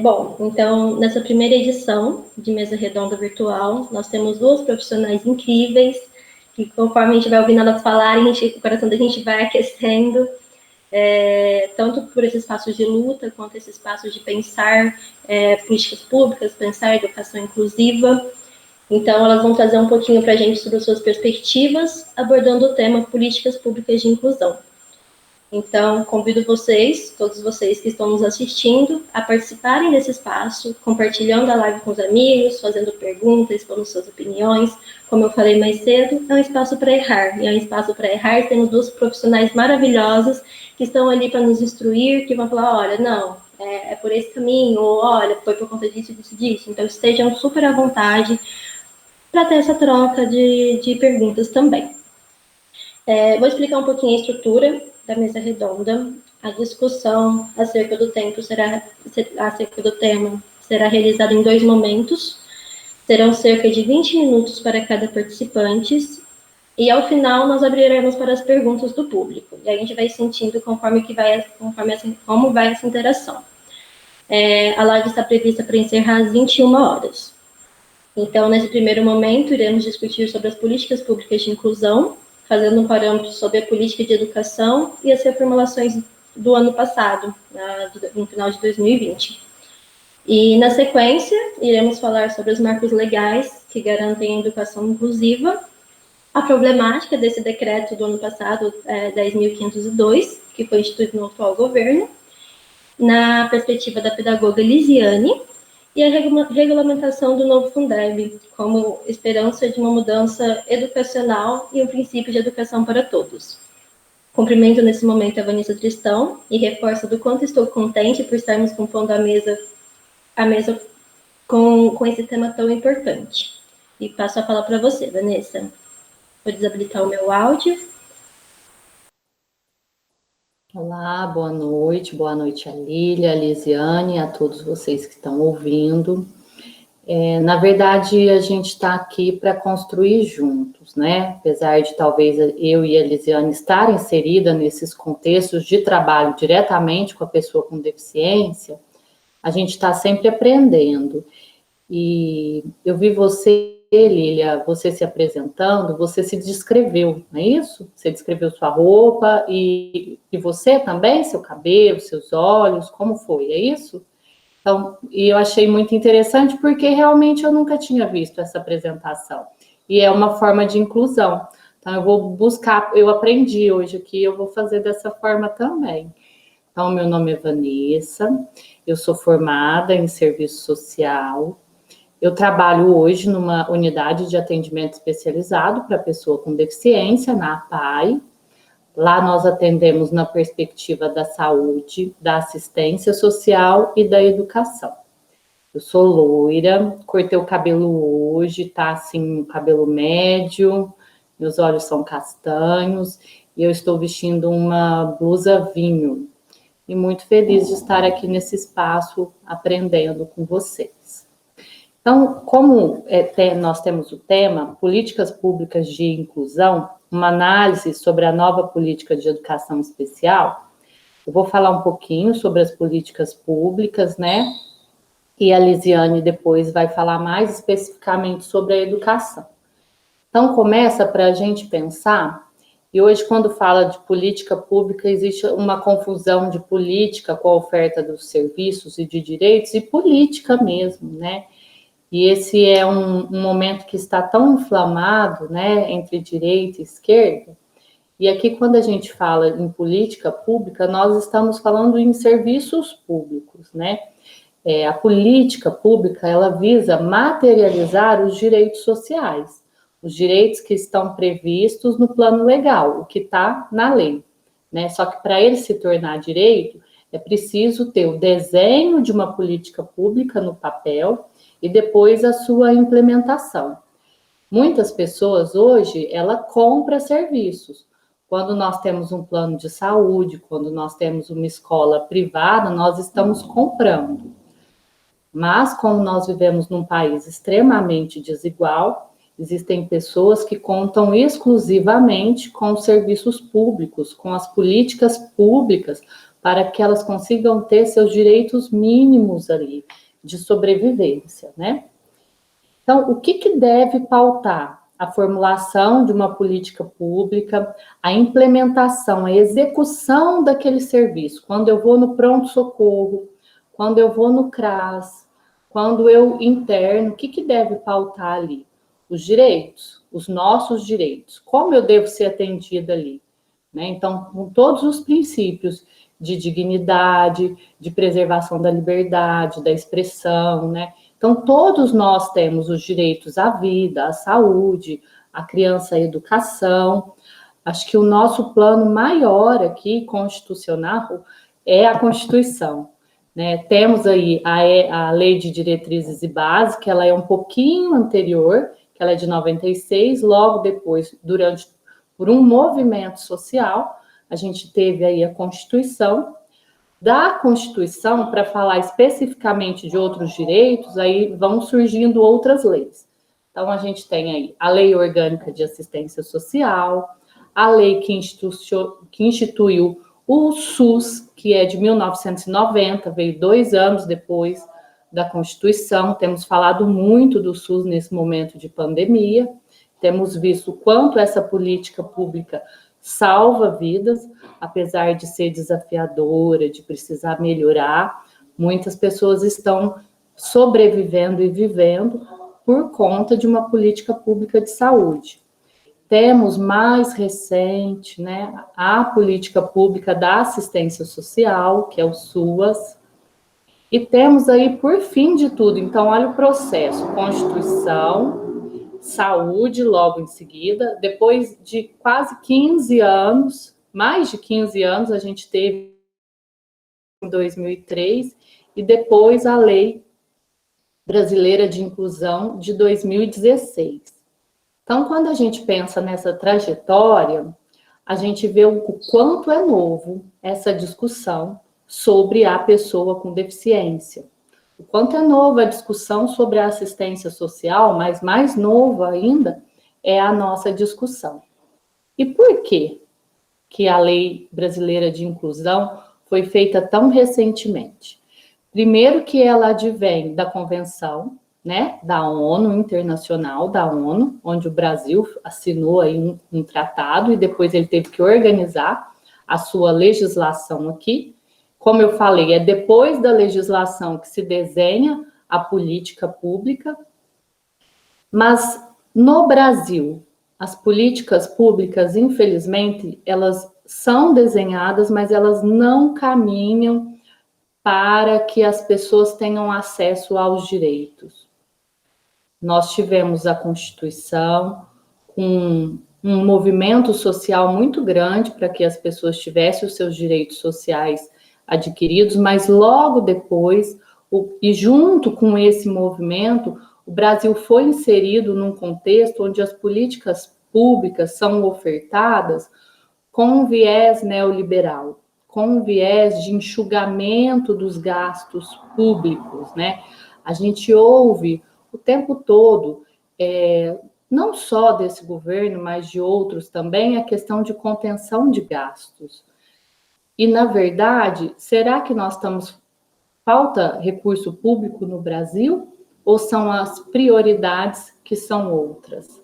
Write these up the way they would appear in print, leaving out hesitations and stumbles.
Bom, então, nessa primeira edição de Mesa Redonda Virtual, nós temos duas profissionais incríveis, que conforme a gente vai ouvindo elas falarem, o coração da gente vai aquecendo, tanto por esses espaços de luta, quanto esses espaços de pensar políticas públicas, pensar educação inclusiva. Então, elas vão trazer um pouquinho para a gente sobre as suas perspectivas, abordando o tema políticas públicas de inclusão. Então, convido vocês, todos vocês que estão nos assistindo, a participarem desse espaço, compartilhando a live com os amigos, fazendo perguntas, expondo suas opiniões. Como eu falei mais cedo, é um espaço para errar. E é um espaço para errar, temos duas profissionais maravilhosas que estão ali para nos instruir, que vão falar, olha, não, é por esse caminho, ou olha, foi por conta disso, disso, disso. Então, estejam super à vontade para ter essa troca de perguntas também. Vou explicar um pouquinho a estrutura da mesa redonda. A discussão acerca do tema será realizada em 2 momentos. Serão cerca de 20 minutos para cada participante. E ao final nós abriremos para as perguntas do público. E a gente vai sentindo como vai essa interação. A live está prevista para encerrar às 21 horas. Então, nesse primeiro momento, iremos discutir sobre as políticas públicas de inclusão, fazendo um parâmetro sobre a política de educação e as reformulações do ano passado, no final de 2020. E, na sequência, iremos falar sobre os marcos legais que garantem a educação inclusiva, a problemática desse decreto do ano passado, 10.502, que foi instituído no atual governo, na perspectiva da pedagoga Lisiane, e a regulamentação do novo Fundeb, como esperança de uma mudança educacional e um princípio de educação para todos. Cumprimento nesse momento a Vanessa Tristão e reforço do quanto estou contente por estarmos compondo a mesa com esse tema tão importante. E passo a palavra para você, Vanessa. Vou desabilitar o meu áudio. Olá, boa noite a Lília, a Lisiane, a todos vocês que estão ouvindo. Na verdade, a gente está aqui para construir juntos, né? Apesar de talvez eu e a Lisiane estarem inseridas nesses contextos de trabalho diretamente com a pessoa com deficiência, a gente está sempre aprendendo. E eu vi você, Lília, você se apresentando, você se descreveu, não é isso? Você descreveu sua roupa e você também, seu cabelo, seus olhos, como foi, é isso? Então, e eu achei muito interessante porque realmente eu nunca tinha visto essa apresentação. E é uma forma de inclusão. Então, eu vou buscar, eu aprendi hoje aqui, eu vou fazer dessa forma também. Então, meu nome é Vanessa, eu sou formada em serviço social. Eu trabalho hoje numa unidade de atendimento especializado para pessoa com deficiência, na APAE. Lá nós atendemos na perspectiva da saúde, da assistência social e da educação. Eu sou loira, cortei o cabelo hoje, tá assim, um cabelo médio, meus olhos são castanhos e eu estou vestindo uma blusa vinho. E muito feliz de estar aqui nesse espaço aprendendo com vocês. Então, como nós temos o tema Políticas Públicas de Inclusão, uma análise sobre a nova política de educação especial, eu vou falar um pouquinho sobre as políticas públicas, né? E a Lisiane depois vai falar mais especificamente sobre a educação. Então, começa para a gente pensar, e hoje quando fala de política pública, existe uma confusão de política com a oferta dos serviços e de direitos, e política mesmo, né? E esse é um momento que está tão inflamado, né, entre direita e esquerda. E aqui, quando a gente fala em política pública, nós estamos falando em serviços públicos, né? A política pública, ela visa materializar os direitos sociais, os direitos que estão previstos no plano legal, o que está na lei, né? Só que para ele se tornar direito, é preciso ter o desenho de uma política pública no papel e depois a sua implementação. Muitas pessoas hoje, ela compra serviços. Quando nós temos um plano de saúde, quando nós temos uma escola privada, nós estamos comprando. Mas como nós vivemos num país extremamente desigual, existem pessoas que contam exclusivamente com os serviços públicos, com as políticas públicas, para que elas consigam ter seus direitos mínimos ali, de sobrevivência, né? Então, o que deve pautar? A formulação de uma política pública, a implementação, a execução daquele serviço. Quando eu vou no pronto-socorro, quando eu vou no CRAS, quando eu interno, o que deve pautar ali? Os direitos, os nossos direitos. Como eu devo ser atendida ali? Né? Então, com todos os princípios de dignidade, de preservação da liberdade, da expressão, né? Então, todos nós temos os direitos à vida, à saúde, à criança, à educação. Acho que o nosso plano maior aqui, constitucional, é a Constituição. Né? Temos aí a Lei de Diretrizes e Bases, que ela é um pouquinho anterior, que ela é de 96, logo depois, por um movimento social, a gente teve aí a Constituição. Da Constituição, para falar especificamente de outros direitos, aí vão surgindo outras leis. Então, a gente tem aí a Lei Orgânica de Assistência Social, a lei que instituiu o SUS, que é de 1990, veio 2 anos depois da Constituição. Temos falado muito do SUS nesse momento de pandemia, temos visto o quanto essa política pública salva vidas, apesar de ser desafiadora, de precisar melhorar, muitas pessoas estão sobrevivendo e vivendo por conta de uma política pública de saúde. Temos mais recente, né, a política pública da assistência social, que é o SUAS, e temos aí, por fim de tudo, então, olha o processo, Constituição, saúde logo em seguida, depois de quase 15 anos, mais de 15 anos, a gente teve em 2003, e depois a Lei Brasileira de Inclusão de 2016. Então, quando a gente pensa nessa trajetória, a gente vê o quanto é novo essa discussão sobre a pessoa com deficiência. O quanto é nova a discussão sobre a assistência social, mas mais nova ainda é a nossa discussão. E por que que a Lei Brasileira de Inclusão foi feita tão recentemente? Primeiro que ela advém da Convenção, né, da ONU, internacional da ONU, onde o Brasil assinou aí um tratado e depois ele teve que organizar a sua legislação aqui. Como eu falei, é depois da legislação que se desenha a política pública, mas no Brasil, as políticas públicas, infelizmente, elas são desenhadas, mas elas não caminham para que as pessoas tenham acesso aos direitos. Nós tivemos a Constituição, com um movimento social muito grande para que as pessoas tivessem os seus direitos sociais adquiridos, mas logo depois, e junto com esse movimento, o Brasil foi inserido num contexto onde as políticas públicas são ofertadas com um viés neoliberal, com um viés de enxugamento dos gastos públicos, né? A gente ouve o tempo todo, não só desse governo, mas de outros também, a questão de contenção de gastos. E, na verdade, será que nós estamos... Falta recurso público no Brasil ou são as prioridades que são outras?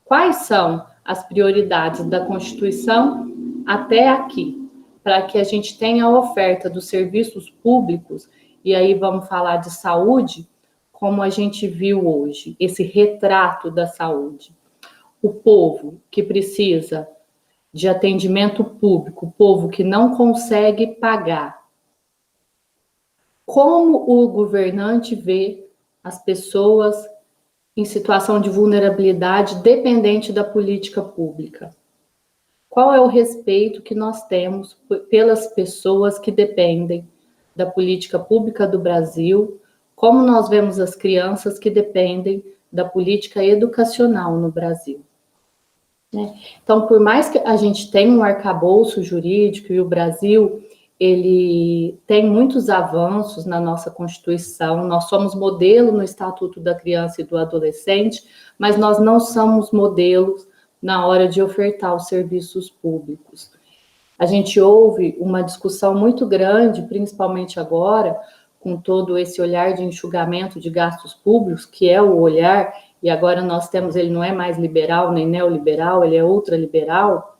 Quais são as prioridades da Constituição até aqui, para que a gente tenha a oferta dos serviços públicos, e aí vamos falar de saúde, como a gente viu hoje, esse retrato da saúde. O povo que precisa de atendimento público, o povo que não consegue pagar. Como o governante vê as pessoas em situação de vulnerabilidade dependente da política pública? Qual é o respeito que nós temos pelas pessoas que dependem da política pública do Brasil? Como nós vemos as crianças que dependem da política educacional no Brasil? Então, por mais que a gente tenha um arcabouço jurídico e o Brasil, ele tem muitos avanços na nossa Constituição, nós somos modelo no Estatuto da Criança e do Adolescente, mas nós não somos modelos na hora de ofertar os serviços públicos. A gente ouve uma discussão muito grande, principalmente agora, com todo esse olhar de enxugamento de gastos públicos, que é o olhar, e agora nós temos, ele não é mais liberal nem neoliberal, ele é ultraliberal,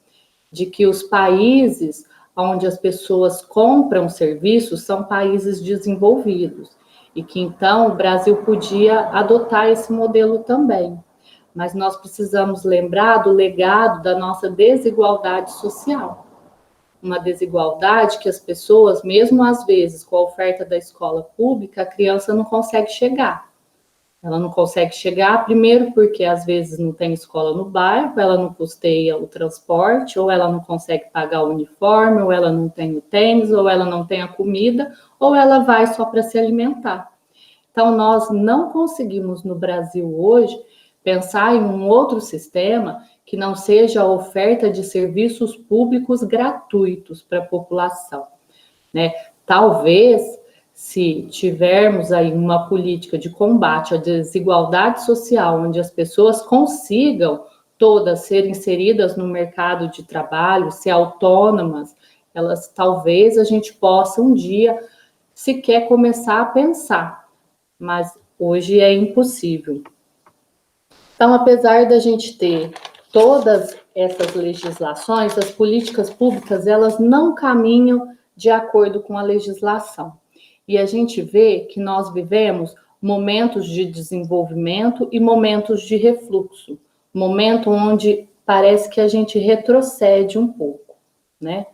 de que os países onde as pessoas compram serviços são países desenvolvidos, e que então o Brasil podia adotar esse modelo também. Mas nós precisamos lembrar do legado da nossa desigualdade social. Uma desigualdade que as pessoas, mesmo às vezes com a oferta da escola pública, a criança não consegue chegar. Ela não consegue chegar, primeiro porque às vezes não tem escola no bairro, ela não custeia o transporte, ou ela não consegue pagar o uniforme, ou ela não tem o tênis, ou ela não tem a comida, ou ela vai só para se alimentar. Então, nós não conseguimos no Brasil hoje pensar em um outro sistema que não seja a oferta de serviços públicos gratuitos para a população, né? Talvez, se tivermos aí uma política de combate à desigualdade social, onde as pessoas consigam todas ser inseridas no mercado de trabalho, ser autônomas, elas talvez a gente possa um dia sequer começar a pensar, mas hoje é impossível. Então, apesar da gente ter todas essas legislações, as políticas públicas, elas não caminham de acordo com a legislação. E a gente vê que nós vivemos momentos de desenvolvimento e momentos de refluxo, momento onde parece que a gente retrocede um pouco, né?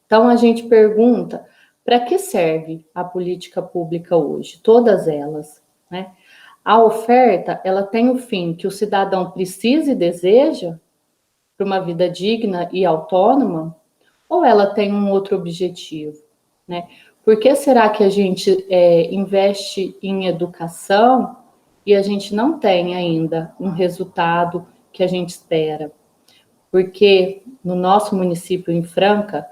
Então a gente pergunta, para que serve a política pública hoje? Todas elas, né? A oferta, ela tem o fim que o cidadão precisa e deseja para uma vida digna e autônoma, ou ela tem um outro objetivo, né? Por que será que a gente investe em educação e a gente não tem ainda um resultado que a gente espera? Porque no nosso município, em Franca,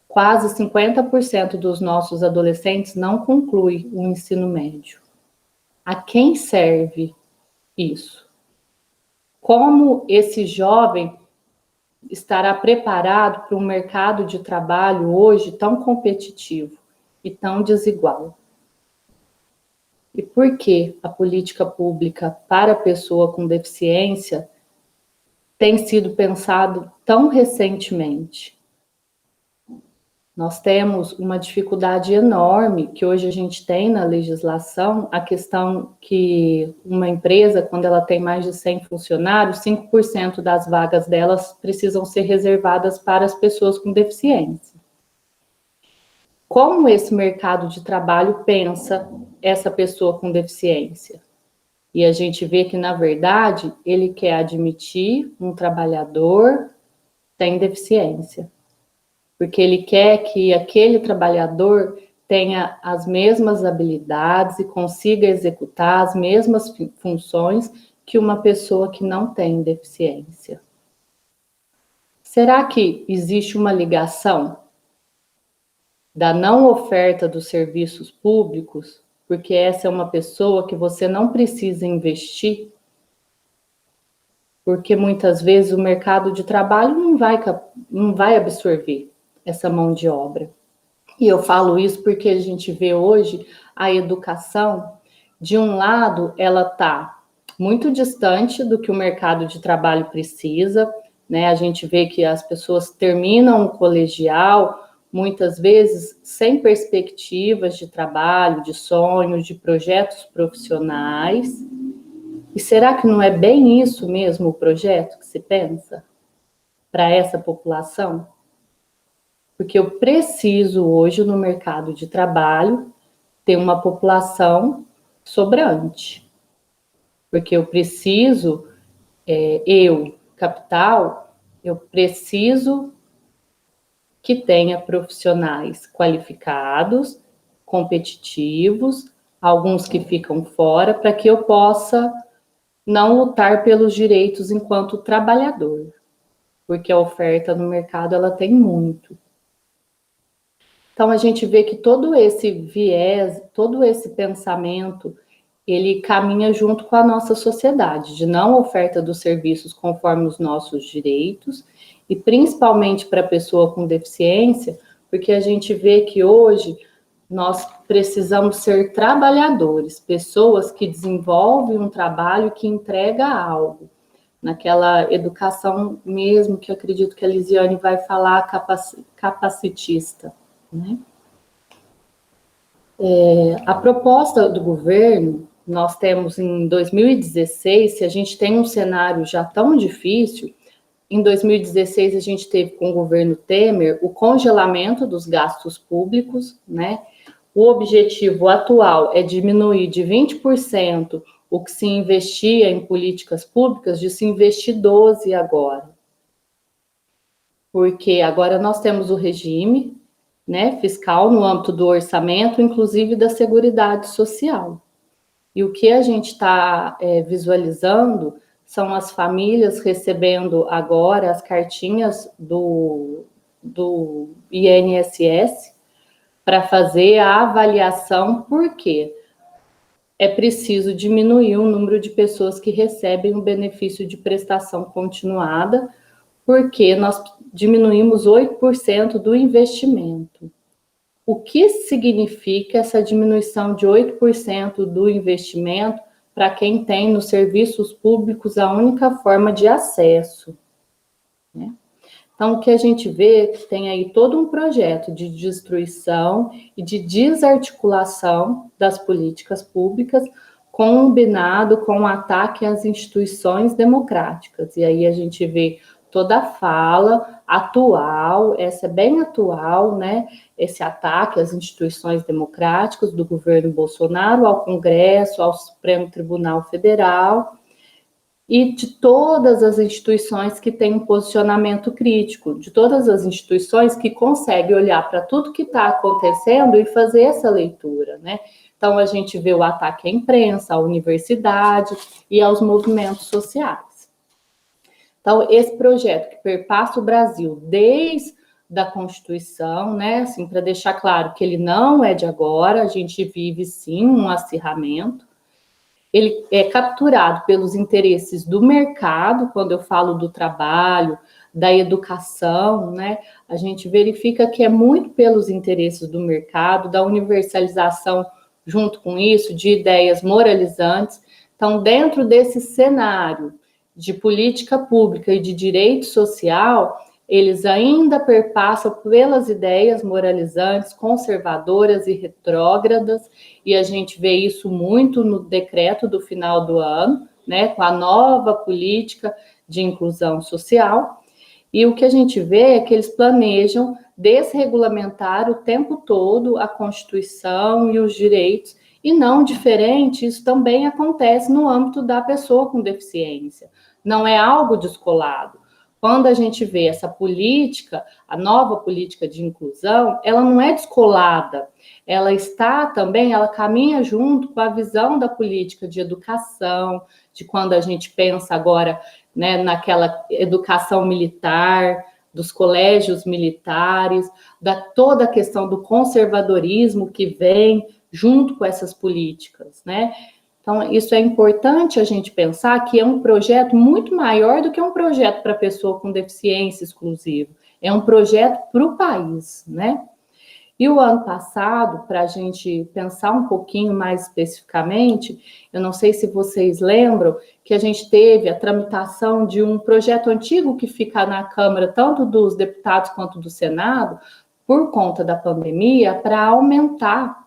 quase 50% dos nossos adolescentes não conclui o ensino médio. A quem serve isso? Como esse jovem estará preparado para um mercado de trabalho hoje tão competitivo e tão desigual? E por que a política pública para a pessoa com deficiência tem sido pensado tão recentemente? Nós temos uma dificuldade enorme que hoje a gente tem na legislação, a questão que uma empresa, quando ela tem mais de 100 funcionários, 5% das vagas delas precisam ser reservadas para as pessoas com deficiência. Como esse mercado de trabalho pensa essa pessoa com deficiência? E a gente vê que, na verdade, ele quer admitir um trabalhador que tem deficiência, porque ele quer que aquele trabalhador tenha as mesmas habilidades e consiga executar as mesmas funções que uma pessoa que não tem deficiência. Será que existe uma ligação da não oferta dos serviços públicos, porque essa é uma pessoa que você não precisa investir, porque muitas vezes o mercado de trabalho não vai absorver essa mão de obra. E eu falo isso porque a gente vê hoje a educação, de um lado, ela está muito distante do que o mercado de trabalho precisa, né? A gente vê que as pessoas terminam o colegial, muitas vezes sem perspectivas de trabalho, de sonhos, de projetos profissionais. E será que não é bem isso mesmo o projeto que se pensa para essa população? Porque eu preciso hoje no mercado de trabalho ter uma população sobrante. Porque eu preciso, capital, eu preciso que tenha profissionais qualificados, competitivos, alguns que ficam fora, para que eu possa não lutar pelos direitos enquanto trabalhador. Porque a oferta no mercado, ela tem muito. Então, a gente vê que todo esse viés, todo esse pensamento ele caminha junto com a nossa sociedade, de não oferta dos serviços conforme os nossos direitos, e principalmente para a pessoa com deficiência, porque a gente vê que hoje nós precisamos ser trabalhadores, pessoas que desenvolvem um trabalho que entrega algo, naquela educação mesmo, que eu acredito que a Lisiane vai falar, capacitista, né? A proposta do governo, nós temos em 2016, se a gente tem um cenário já tão difícil, em 2016 a gente teve com o governo Temer o congelamento dos gastos públicos, né? O objetivo atual é diminuir de 20% o que se investia em políticas públicas, de se investir 12% agora. Porque agora nós temos o regime, né, fiscal no âmbito do orçamento, inclusive da Seguridade Social. E o que a gente está visualizando são as famílias recebendo agora as cartinhas do INSS para fazer a avaliação, por quê? É preciso diminuir o número de pessoas que recebem o benefício de prestação continuada, porque nós diminuímos 8% do investimento. O que significa essa diminuição de 8% do investimento para quem tem nos serviços públicos a única forma de acesso, né? Então, o que a gente vê que tem aí todo um projeto de destruição e de desarticulação das políticas públicas, combinado com o ataque às instituições democráticas. E aí a gente vê toda a fala atual, essa é bem atual, né? Esse ataque às instituições democráticas do governo Bolsonaro, ao Congresso, ao Supremo Tribunal Federal, e de todas as instituições que têm um posicionamento crítico, de todas as instituições que conseguem olhar para tudo que está acontecendo e fazer essa leitura, né? Então, a gente vê o ataque à imprensa, à universidade e aos movimentos sociais. Então, esse projeto que perpassa o Brasil desde a Constituição, né? Assim, para deixar claro que ele não é de agora, a gente vive, sim, um acirramento. Ele é capturado pelos interesses do mercado, quando eu falo do trabalho, da educação, né? A gente verifica que é muito pelos interesses do mercado, da universalização junto com isso, de ideias moralizantes. Então, dentro desse cenário de política pública e de direito social, eles ainda perpassam pelas ideias moralizantes, conservadoras e retrógradas, e a gente vê isso muito no decreto do final do ano, né, com a nova política de inclusão social. E o que a gente vê é que eles planejam desregulamentar o tempo todo a Constituição e os direitos, e não diferente, isso também acontece no âmbito da pessoa com deficiência. Não é algo descolado. Quando a gente vê essa política, a nova política de inclusão, ela não é descolada, ela está também, ela caminha junto com a visão da política de educação, de quando a gente pensa agora, né, naquela educação militar, dos colégios militares, da toda a questão do conservadorismo que vem junto com essas políticas, né? Então, isso é importante a gente pensar que é um projeto muito maior do que um projeto para pessoa com deficiência exclusiva. É um projeto para o país, né? E o ano passado, para a gente pensar um pouquinho mais especificamente, eu não sei se vocês lembram que a gente teve a tramitação de um projeto antigo que fica na Câmara, tanto dos deputados quanto do Senado, por conta da pandemia, para aumentar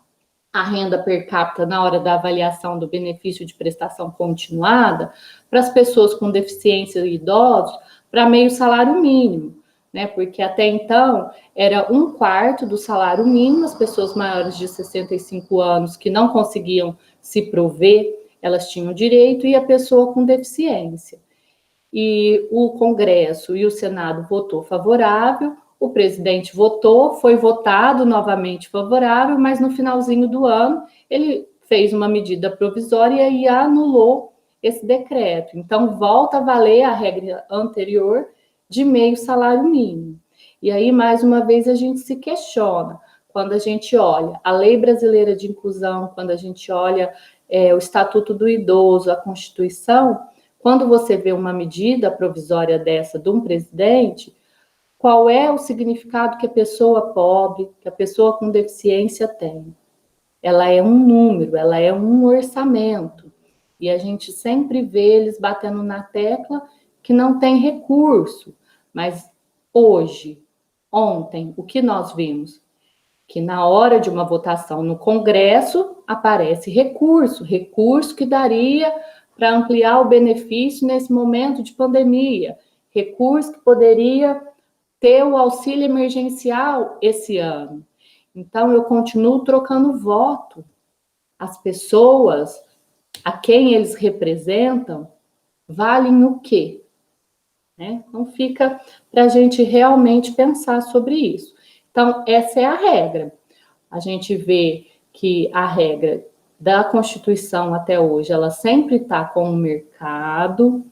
a renda per capita na hora da avaliação do benefício de prestação continuada para as pessoas com deficiência e idosos para meio salário mínimo, né? Porque até então era 1/4 do salário mínimo, as pessoas maiores de 65 anos que não conseguiam se prover, elas tinham direito, e a pessoa com deficiência. E o Congresso e o Senado votou favorável, o presidente votou, foi votado novamente favorável, mas no finalzinho do ano ele fez uma medida provisória e anulou esse decreto. Então, volta a valer a regra anterior de meio salário mínimo. E aí, mais uma vez, a gente se questiona, quando a gente olha a Lei Brasileira de Inclusão, quando a gente olha o Estatuto do Idoso, a Constituição, quando você vê uma medida provisória dessa de um presidente, qual é o significado que a pessoa pobre, que a pessoa com deficiência tem? Ela é um número, ela é um orçamento. E a gente sempre vê eles batendo na tecla que não tem recurso. Mas hoje, ontem, o que nós vimos? Que na hora de uma votação no Congresso aparece recurso que daria para ampliar o benefício nesse momento de pandemia, recurso que poderia ter o auxílio emergencial esse ano. Então, eu continuo trocando voto. As pessoas a quem eles representam valem o quê? Né? Então, fica para a gente realmente pensar sobre isso. Então, essa é a regra. A gente vê que a regra da Constituição até hoje, ela sempre está com o mercado,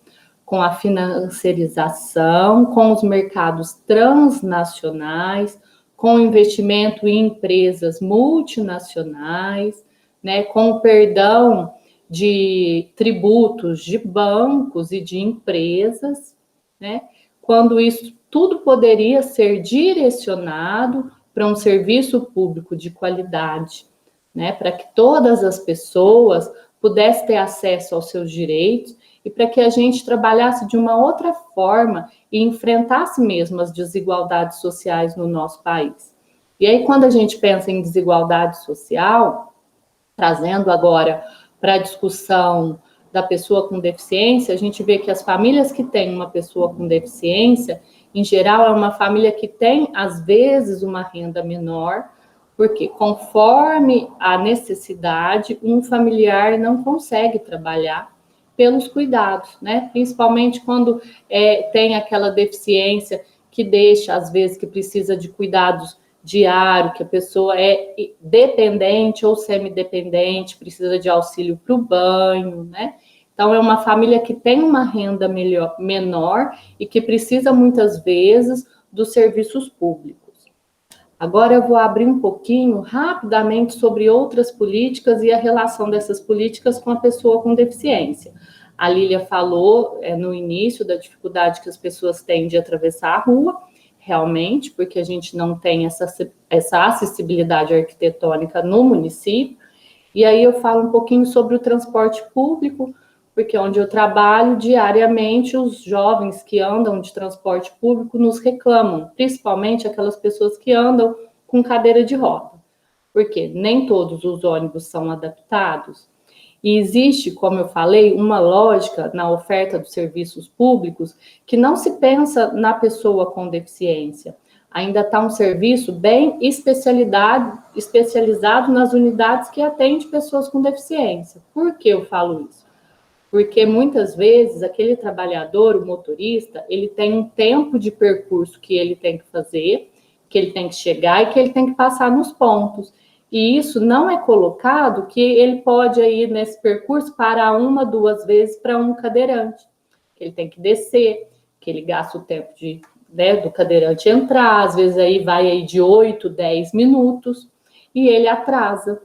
com a financiarização, com os mercados transnacionais, com investimento em empresas multinacionais, né, com o perdão de tributos de bancos e de empresas, né, quando isso tudo poderia ser direcionado para um serviço público de qualidade, né, para que todas as pessoas pudessem ter acesso aos seus direitos e para que a gente trabalhasse de uma outra forma e enfrentasse mesmo as desigualdades sociais no nosso país. E aí, quando a gente pensa em desigualdade social, trazendo agora para a discussão da pessoa com deficiência, a gente vê que as famílias que têm uma pessoa com deficiência, em geral, é uma família que tem, às vezes, uma renda menor, porque conforme a necessidade, um familiar não consegue trabalhar pelos cuidados, né? Principalmente quando tem aquela deficiência que deixa, às vezes, que precisa de cuidados diário, que a pessoa é dependente ou semidependente, precisa de auxílio para o banho, né? Então, é uma família que tem uma renda menor e que precisa, muitas vezes, dos serviços públicos. Agora eu vou abrir um pouquinho, rapidamente, sobre outras políticas e a relação dessas políticas com a pessoa com deficiência. A Lília falou no início da dificuldade que as pessoas têm de atravessar a rua, realmente, porque a gente não tem essa acessibilidade arquitetônica no município. E aí eu falo um pouquinho sobre o transporte público, porque onde eu trabalho diariamente, os jovens que andam de transporte público nos reclamam, principalmente aquelas pessoas que andam com cadeira de roda, porque nem todos os ônibus são adaptados. E existe, como eu falei, uma lógica na oferta dos serviços públicos que não se pensa na pessoa com deficiência. Ainda está um serviço bem especializado nas unidades que atende pessoas com deficiência. Por que eu falo isso? Porque muitas vezes aquele trabalhador, o motorista, ele tem um tempo de percurso que ele tem que fazer, que ele tem que chegar e que ele tem que passar nos pontos. E isso não é colocado que ele pode ir nesse percurso parar uma, duas vezes para um cadeirante. Que ele tem que descer, que ele gasta o tempo do cadeirante entrar, às vezes aí vai aí de 8, 10 minutos, e ele atrasa.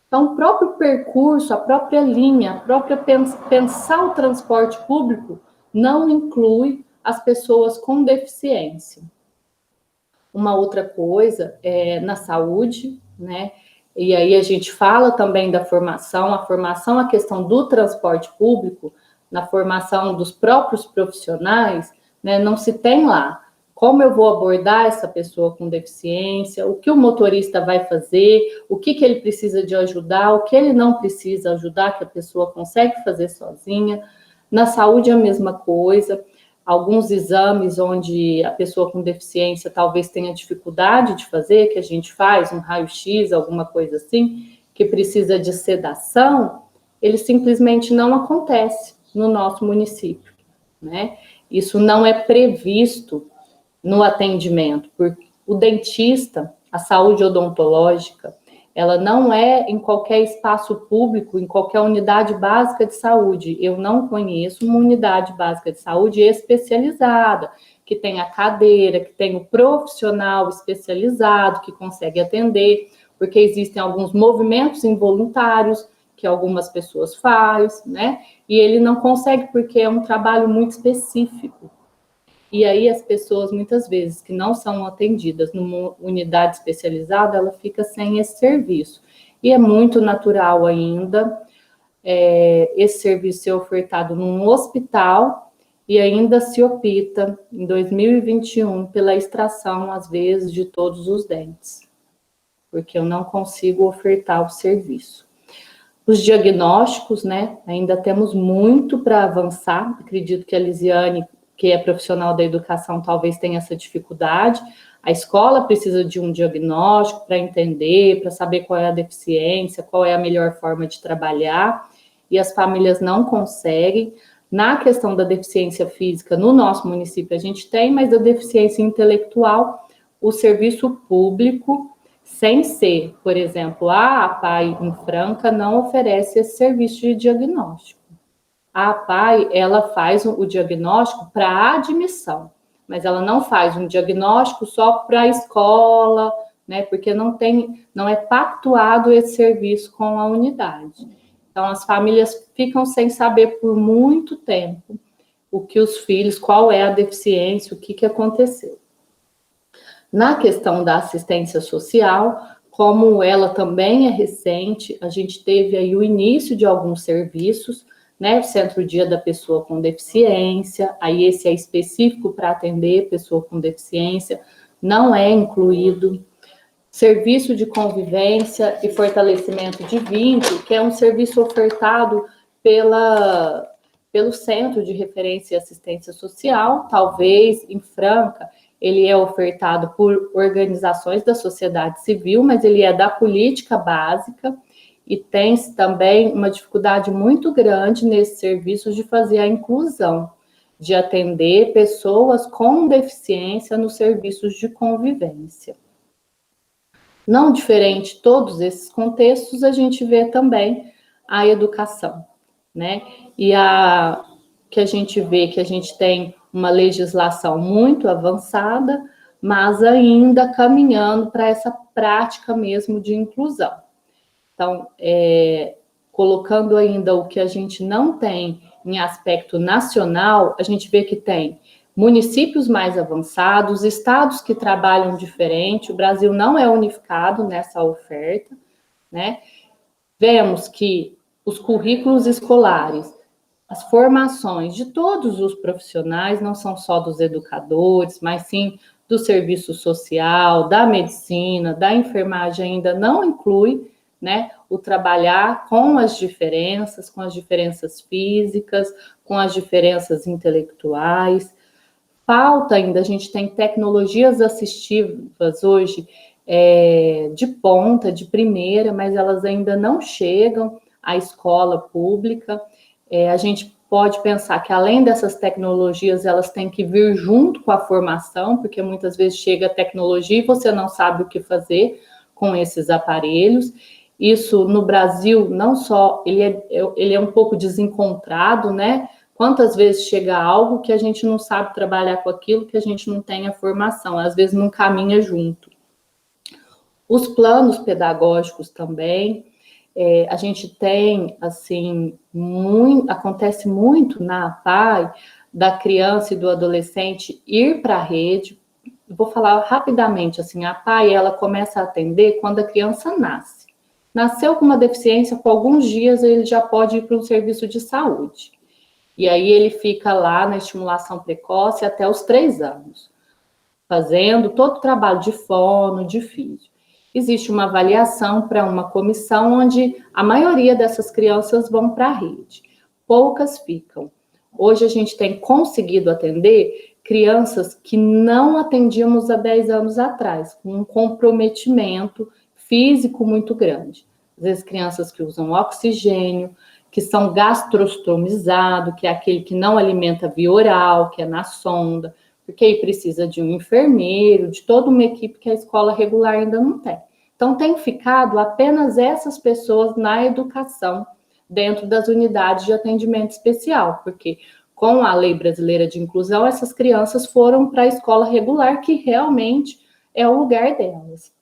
Então, o próprio percurso, a própria linha, a própria pensar o transporte público não inclui as pessoas com deficiência. Uma outra coisa é na saúde, né? E aí a gente fala também da formação, a questão do transporte público, na formação dos próprios profissionais, né? Não se tem lá como eu vou abordar essa pessoa com deficiência, o que o motorista vai fazer, o que ele precisa de ajudar, o que ele não precisa ajudar, que a pessoa consegue fazer sozinha. Na saúde, a mesma coisa. Alguns exames onde a pessoa com deficiência talvez tenha dificuldade de fazer, que a gente faz, um raio-x, alguma coisa assim, que precisa de sedação, ele simplesmente não acontece no nosso município, né? Isso não é previsto no atendimento, porque o dentista, a saúde odontológica, ela não é em qualquer espaço público, em qualquer unidade básica de saúde. Eu não conheço uma unidade básica de saúde especializada, que tenha cadeira, que tenha um profissional especializado, que consegue atender, porque existem alguns movimentos involuntários que algumas pessoas fazem, né? E ele não consegue porque é um trabalho muito específico. E aí as pessoas, muitas vezes, que não são atendidas numa unidade especializada, ela fica sem esse serviço. E é muito natural ainda esse serviço ser ofertado num hospital e ainda se opta, em 2021, pela extração, às vezes, de todos os dentes, porque eu não consigo ofertar o serviço. Os diagnósticos, né, ainda temos muito para avançar. Acredito que a Lisiane, que é profissional da educação, talvez tenha essa dificuldade. A escola precisa de um diagnóstico para entender, para saber qual é a deficiência, qual é a melhor forma de trabalhar, e as famílias não conseguem. Na questão da deficiência física, no nosso município a gente tem, mas a deficiência intelectual, o serviço público, sem ser, por exemplo, a APAE em Franca não oferece esse serviço de diagnóstico. A APAE, ela faz o diagnóstico para admissão, mas ela não faz um diagnóstico só para a escola, né, porque não é pactuado esse serviço com a unidade. Então, as famílias ficam sem saber por muito tempo o que os filhos, qual é a deficiência, o que aconteceu. Na questão da assistência social, como ela também é recente, a gente teve aí o início de alguns serviços, né? O Centro-Dia da Pessoa com Deficiência, aí esse é específico para atender pessoa com deficiência, não é incluído. Serviço de convivência e fortalecimento de vínculo, que é um serviço ofertado pelo Centro de Referência e Assistência Social, talvez em Franca, ele é ofertado por organizações da sociedade civil, mas ele é da política básica e tem também uma dificuldade muito grande nesse serviço de fazer a inclusão, de atender pessoas com deficiência nos serviços de convivência. Não diferente de todos esses contextos, a gente vê também a educação, né? E que a gente vê que a gente tem uma legislação muito avançada, mas ainda caminhando para essa prática mesmo de inclusão. Então, colocando ainda o que a gente não tem em aspecto nacional, a gente vê que tem municípios mais avançados, estados que trabalham diferente, o Brasil não é unificado nessa oferta, né? Vemos que os currículos escolares, as formações de todos os profissionais, não são só dos educadores, mas sim do serviço social, da medicina, da enfermagem, ainda não inclui, né, o trabalhar com as diferenças físicas, com as diferenças intelectuais. Falta ainda, a gente tem tecnologias assistivas hoje de ponta, de primeira, mas elas ainda não chegam à escola pública. A gente pode pensar que, além dessas tecnologias, elas têm que vir junto com a formação, porque muitas vezes chega a tecnologia e você não sabe o que fazer com esses aparelhos. Isso, no Brasil, não só, ele é um pouco desencontrado, né? Quantas vezes chega algo que a gente não sabe trabalhar com aquilo, que a gente não tem a formação, às vezes não caminha junto. Os planos pedagógicos também, a gente tem, assim, acontece muito na APAE, da criança e do adolescente ir para a rede. Vou falar rapidamente, assim, a APAE, ela começa a atender quando a criança nasce. Nasceu com uma deficiência, com alguns dias ele já pode ir para um serviço de saúde. E aí ele fica lá na estimulação precoce até os 3 anos, fazendo todo o trabalho de fono, de físio. Existe uma avaliação para uma comissão onde a maioria dessas crianças vão para a rede, poucas ficam. Hoje a gente tem conseguido atender crianças que não atendíamos há 10 anos atrás, com um comprometimento físico muito grande. Às vezes crianças que usam oxigênio, que são gastrostomizados, que é aquele que não alimenta via oral, que é na sonda, porque aí precisa de um enfermeiro, de toda uma equipe que a escola regular ainda não tem. Então, tem ficado apenas essas pessoas na educação, dentro das unidades de atendimento especial, porque com a Lei Brasileira de Inclusão, essas crianças foram para a escola regular, que realmente é o lugar delas.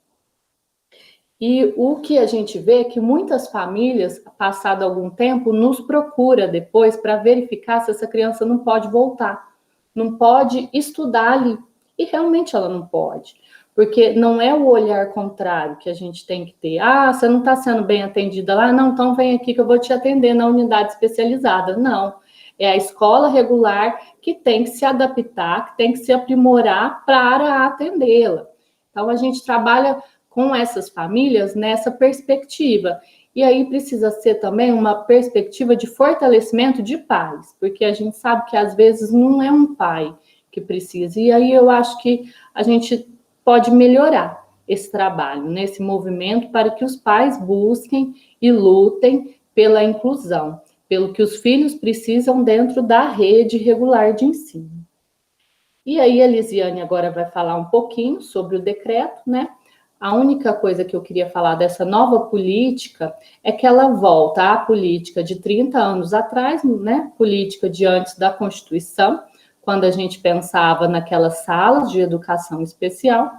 E o que a gente vê é que muitas famílias, passado algum tempo, nos procura depois para verificar se essa criança não pode voltar, não pode estudar ali. E realmente ela não pode, porque não é o olhar contrário que a gente tem que ter. Ah, você não está sendo bem atendida lá? Não, então vem aqui que eu vou te atender na unidade especializada. Não, é a escola regular que tem que se adaptar, que tem que se aprimorar para atendê-la. Então, a gente trabalha com essas famílias nessa perspectiva. E aí precisa ser também uma perspectiva de fortalecimento de pais, porque a gente sabe que às vezes não é um pai que precisa. E aí eu acho que a gente pode melhorar esse trabalho, nesse movimento, para que os pais busquem e lutem pela inclusão, pelo que os filhos precisam dentro da rede regular de ensino. E aí a Lisiane agora vai falar um pouquinho sobre o decreto, né? A única coisa que eu queria falar dessa nova política é que ela volta à política de 30 anos atrás, né? Política de antes da Constituição, quando a gente pensava naquelas salas de educação especial.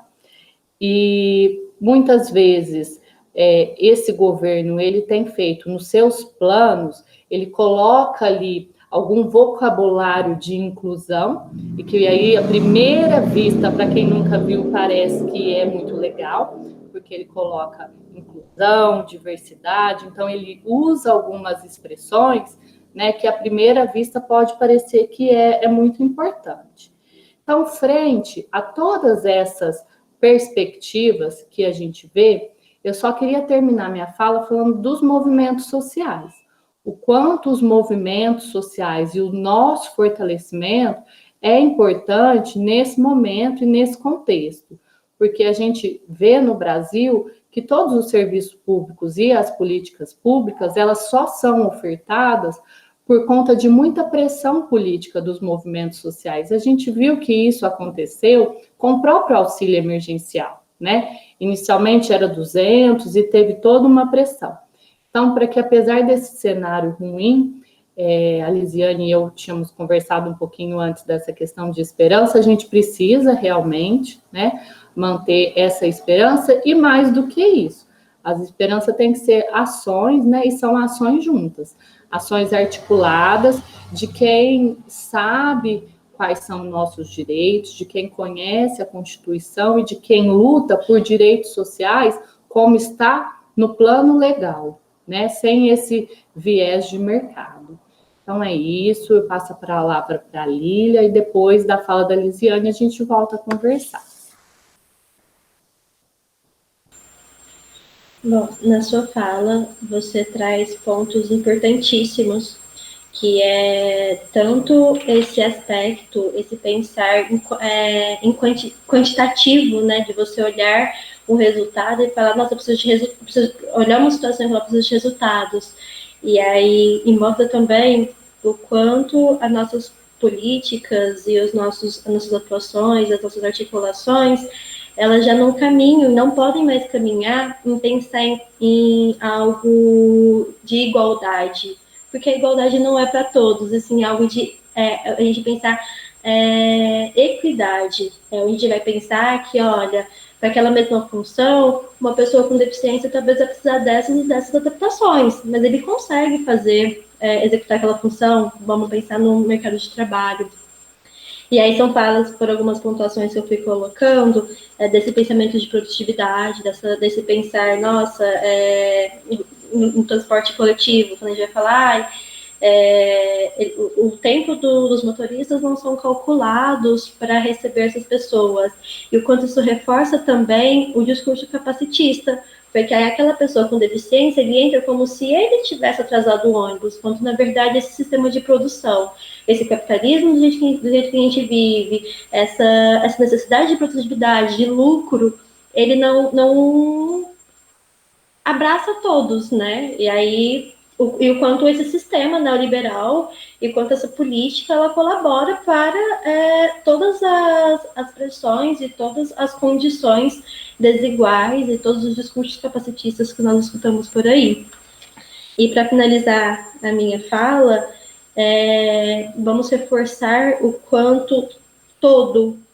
E muitas vezes esse governo ele tem feito nos seus planos, ele coloca ali algum vocabulário de inclusão, e que aí, à primeira vista, para quem nunca viu, parece que é muito legal, porque ele coloca inclusão, diversidade, então ele usa algumas expressões, né, que à primeira vista pode parecer que é muito importante. Então, frente a todas essas perspectivas que a gente vê, eu só queria terminar minha fala falando dos movimentos sociais. O quanto os movimentos sociais e o nosso fortalecimento é importante nesse momento e nesse contexto, porque a gente vê no Brasil que todos os serviços públicos e as políticas públicas, elas só são ofertadas por conta de muita pressão política dos movimentos sociais. A gente viu que isso aconteceu com o próprio auxílio emergencial, né? Inicialmente era 200 e teve toda uma pressão. Então, para que apesar desse cenário ruim, a Lisiane e eu tínhamos conversado um pouquinho antes dessa questão de esperança, a gente precisa realmente, né, manter essa esperança e mais do que isso. As esperanças têm que ser ações, né, e são ações juntas, ações articuladas de quem sabe quais são nossos direitos, de quem conhece a Constituição e de quem luta por direitos sociais, como está no plano legal, né, sem esse viés de mercado. Então é isso, eu passo a palavra para a Lília e depois da fala da Lisiane a gente volta a conversar. Bom, na sua fala você traz pontos importantíssimos, que é tanto esse aspecto, esse pensar em quantitativo, né, de você olhar o resultado e falar, nossa, eu preciso olhar uma situação e falar, preciso de resultados. E aí, e mostra também o quanto as nossas políticas e as nossas atuações, as nossas articulações, elas já não caminham, não podem mais caminhar em pensar em algo de igualdade, porque a igualdade não é para todos, assim, algo de a gente pensar equidade, a gente vai pensar que, olha, para aquela mesma função, uma pessoa com deficiência talvez vai precisar dessas e dessas adaptações, mas ele consegue fazer, executar aquela função, vamos pensar no mercado de trabalho. E aí são falas por algumas pontuações que eu fui colocando, desse pensamento de produtividade, desse pensar, nossa, no transporte coletivo, quando a gente vai falar, o tempo dos motoristas não são calculados para receber essas pessoas. E o quanto isso reforça também o discurso capacitista, porque aí aquela pessoa com deficiência, ele entra como se ele tivesse atrasado o ônibus, quando na verdade esse sistema de produção, esse capitalismo do jeito que a gente vive, essa necessidade de produtividade, de lucro, ele não abraça todos, né? E aí e o quanto esse sistema neoliberal e quanto essa política ela colabora para todas as pressões e todas as condições desiguais e todos os discursos capacitistas que nós escutamos por aí. E para finalizar a minha fala, vamos reforçar o quanto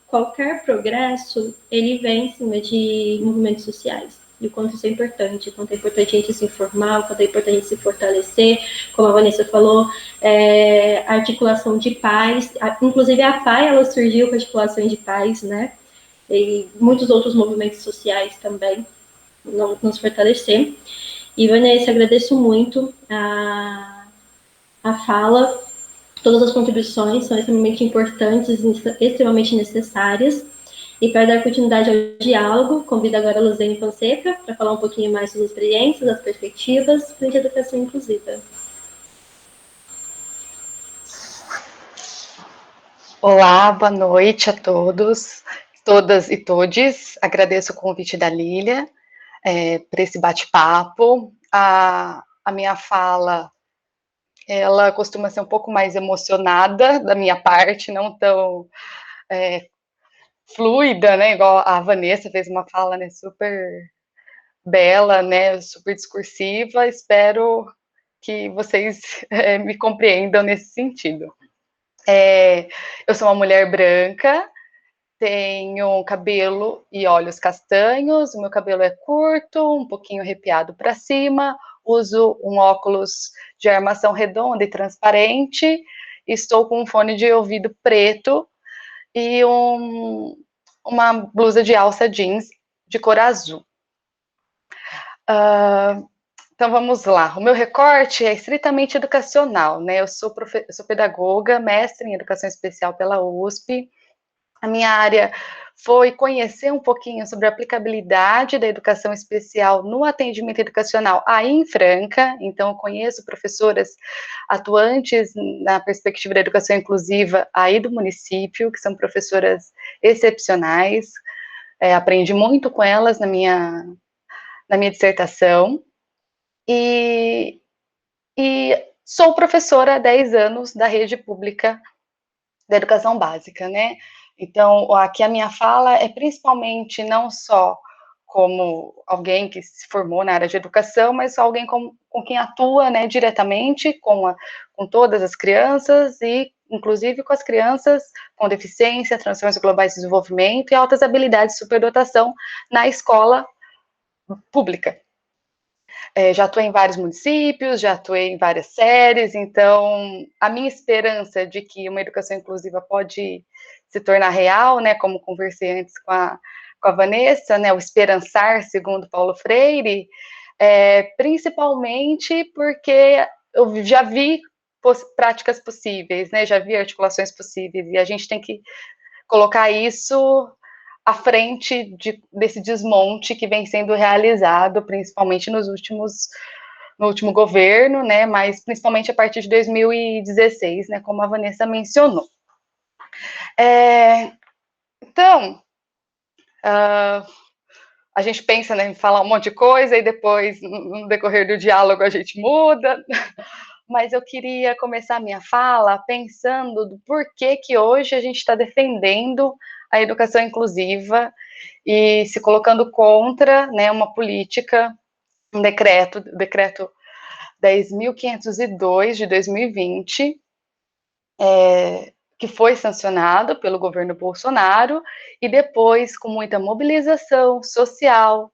qualquer progresso, ele vem em cima de movimentos sociais. e o quanto isso é importante, o quanto é importante a gente se informar, o quanto é importante a gente se fortalecer, como a Vanessa falou, a articulação de pais, inclusive a PAI, ela surgiu com articulações de pais, né, e muitos outros movimentos sociais também, nos fortalecer. E, Vanessa, agradeço muito a fala, todas as contribuições são extremamente importantes e extremamente necessárias. E para dar continuidade ao diálogo, convido agora a Luzene Fonseca para falar um pouquinho mais sobre as experiências, as perspectivas frente à educação inclusiva. Olá, boa noite a todos, todas e todes. Agradeço o convite da Lília para esse bate-papo. A minha fala, ela costuma ser um pouco mais emocionada da minha parte, não tão fluida, né? Igual a Vanessa fez uma fala, né, super bela, né, super discursiva. Espero que vocês me compreendam nesse sentido. Eu sou uma mulher branca, tenho cabelo e olhos castanhos, o meu cabelo é curto, um pouquinho arrepiado para cima, uso um óculos de armação redonda e transparente, estou com um fone de ouvido preto e uma blusa de alça jeans de cor azul. Então vamos lá, o meu recorte é estritamente educacional, né? Eu sou pedagoga, mestre em educação especial pela USP. A minha área foi conhecer um pouquinho sobre a aplicabilidade da educação especial no atendimento educacional aí em Franca. Então, eu conheço professoras atuantes na perspectiva da educação inclusiva aí do município, que são professoras excepcionais. Aprendi muito com elas na minha dissertação. E sou professora há 10 anos da rede pública da educação básica, né? Então, aqui a minha fala é principalmente não só como alguém que se formou na área de educação, mas alguém com quem atua, né, diretamente com todas as crianças e, inclusive, com as crianças com deficiência, transtornos globais de desenvolvimento e altas habilidades de superdotação na escola pública. Já atuei em vários municípios, já atuei em várias séries, então a minha esperança de que uma educação inclusiva pode se tornar real, né, como conversei antes com a Vanessa, né, o esperançar, segundo Paulo Freire, principalmente porque eu já vi práticas possíveis, né, já vi articulações possíveis, e a gente tem que colocar isso à frente desse desmonte que vem sendo realizado, principalmente no último governo, né, mas principalmente a partir de 2016, né, como a Vanessa mencionou. Então, a gente pensa, né, em falar um monte de coisa e depois, no decorrer do diálogo, a gente muda, mas eu queria começar a minha fala pensando do porquê que hoje a gente está defendendo a educação inclusiva e se colocando contra, né, uma política, um decreto 10.502 de 2020, que foi sancionado pelo governo Bolsonaro, e depois, com muita mobilização social,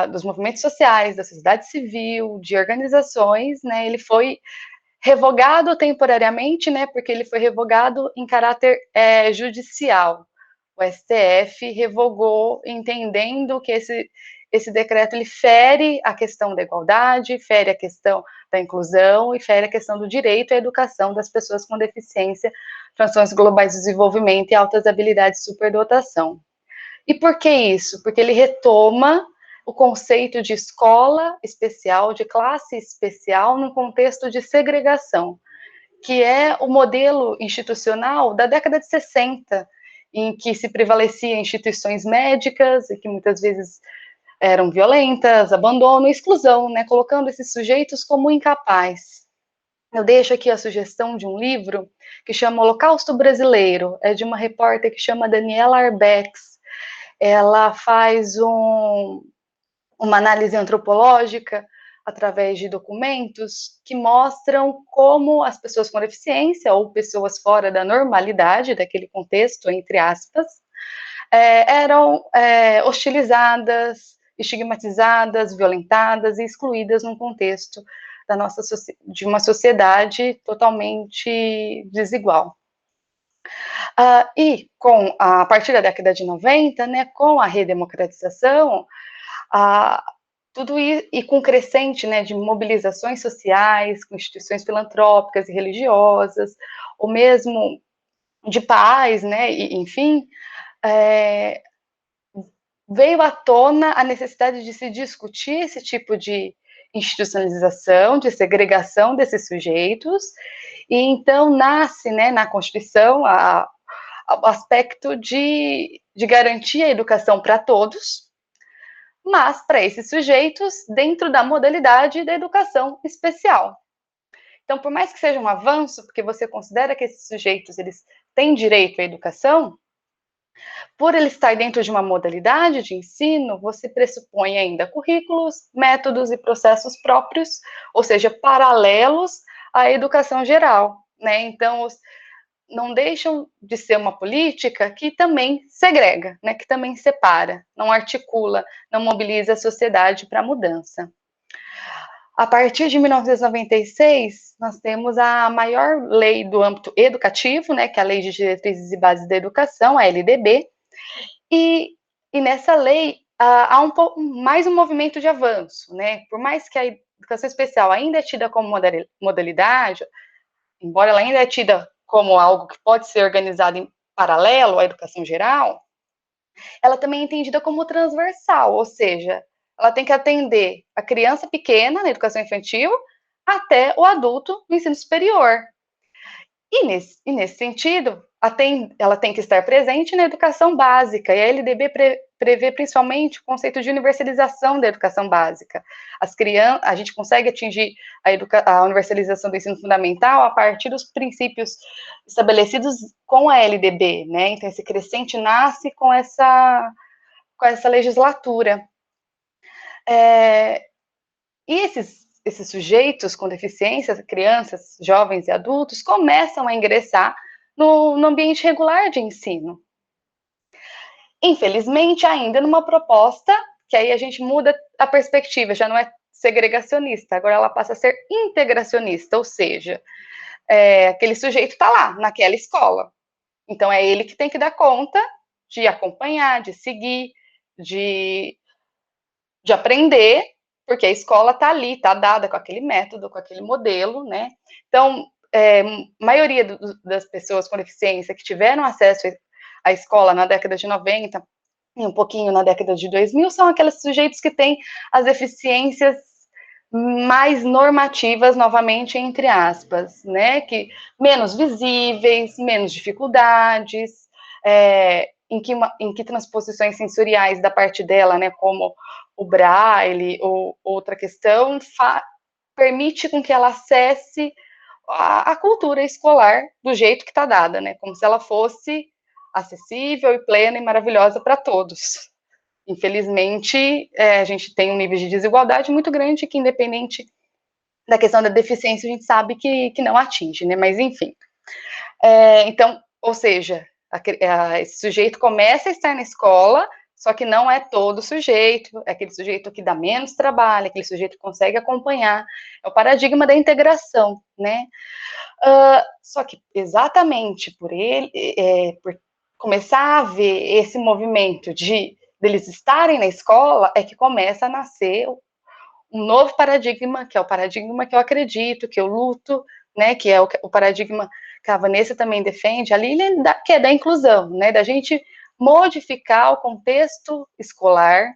dos movimentos sociais, da sociedade civil, de organizações, né, ele foi revogado temporariamente, né, porque ele foi revogado em caráter judicial. O STF revogou, entendendo que esse decreto ele fere a questão da igualdade, fere a questão da inclusão e fere a questão do direito à educação das pessoas com deficiência, transtornos globais de desenvolvimento e altas habilidades de superdotação. E por que isso? Porque ele retoma o conceito de escola especial, de classe especial, num contexto de segregação, que é o modelo institucional da década de 60, em que se prevalecia instituições médicas e que muitas vezes eram violentas, abandono e exclusão, né, colocando esses sujeitos como incapazes. Eu deixo aqui a sugestão de um livro que chama Holocausto Brasileiro, é de uma repórter que chama Daniela Arbex. Ela faz uma análise antropológica através de documentos que mostram como as pessoas com deficiência ou pessoas fora da normalidade, daquele contexto, entre aspas, eram hostilizadas, estigmatizadas, violentadas e excluídas num contexto de uma sociedade totalmente desigual. E a partir da década de 90, né, com a redemocratização, tudo isso, e com crescente, né, de mobilizações sociais, com instituições filantrópicas e religiosas, ou mesmo de paz, né, e, enfim, veio à tona a necessidade de se discutir esse tipo de institucionalização, de segregação desses sujeitos, e então nasce, né, na Constituição, o aspecto de garantir a educação para todos, mas para esses sujeitos dentro da modalidade da educação especial. Então, por mais que seja um avanço, porque você considera que esses sujeitos eles têm direito à educação, por ele estar dentro de uma modalidade de ensino, você pressupõe ainda currículos, métodos e processos próprios, ou seja, paralelos à educação geral, né? Então, não deixam de ser uma política que também segrega, né? Que também separa, não articula, não mobiliza a sociedade para a mudança. A partir de 1996, nós temos a maior lei do âmbito educativo, né, que é a Lei de Diretrizes e Bases da Educação, a LDB, e nessa lei há mais um movimento de avanço, né, por mais que a educação especial ainda é tida como modalidade, embora ela ainda é tida como algo que pode ser organizado em paralelo à educação geral, ela também é entendida como transversal, ou seja, ela tem que atender a criança pequena na educação infantil até o adulto no ensino superior. E nesse sentido, ela tem que estar presente na educação básica, e a LDB prevê principalmente o conceito de universalização da educação básica. A gente consegue atingir a universalização do ensino fundamental a partir dos princípios estabelecidos com a LDB, né? Então, esse crescente nasce com essa legislatura. E esses sujeitos com deficiências, crianças, jovens e adultos, começam a ingressar no ambiente regular de ensino. Infelizmente, ainda numa proposta que aí a gente muda a perspectiva, já não é segregacionista, agora ela passa a ser integracionista, ou seja, aquele sujeito está lá, naquela escola. Então, é ele que tem que dar conta de acompanhar, de seguir, de aprender, porque a escola está ali, está dada com aquele método, com aquele modelo, né? Então, a maioria das pessoas com deficiência que tiveram acesso à escola na década de 90 e um pouquinho na década de 2000 são aqueles sujeitos que têm as deficiências mais normativas, novamente, entre aspas, né? Que menos visíveis, menos dificuldades, em que transposições sensoriais da parte dela, né, como o braille ou outra questão, permite com que ela acesse a cultura escolar do jeito que está dada, né, como se ela fosse acessível e plena e maravilhosa para todos. Infelizmente, a gente tem um nível de desigualdade muito grande que, independente da questão da deficiência, a gente sabe que não atinge, né, mas enfim. Então, ou seja, esse sujeito começa a estar na escola, só que não é todo sujeito, é aquele sujeito que dá menos trabalho, aquele sujeito que consegue acompanhar, é o paradigma da integração, né? Só que exatamente por por começar a haver esse movimento deles estarem na escola, é que começa a nascer um novo paradigma, que é o paradigma que eu acredito, que eu luto, né, que é o paradigma que a Vanessa também defende, a Lilian, que é da inclusão, né, da gente modificar o contexto escolar,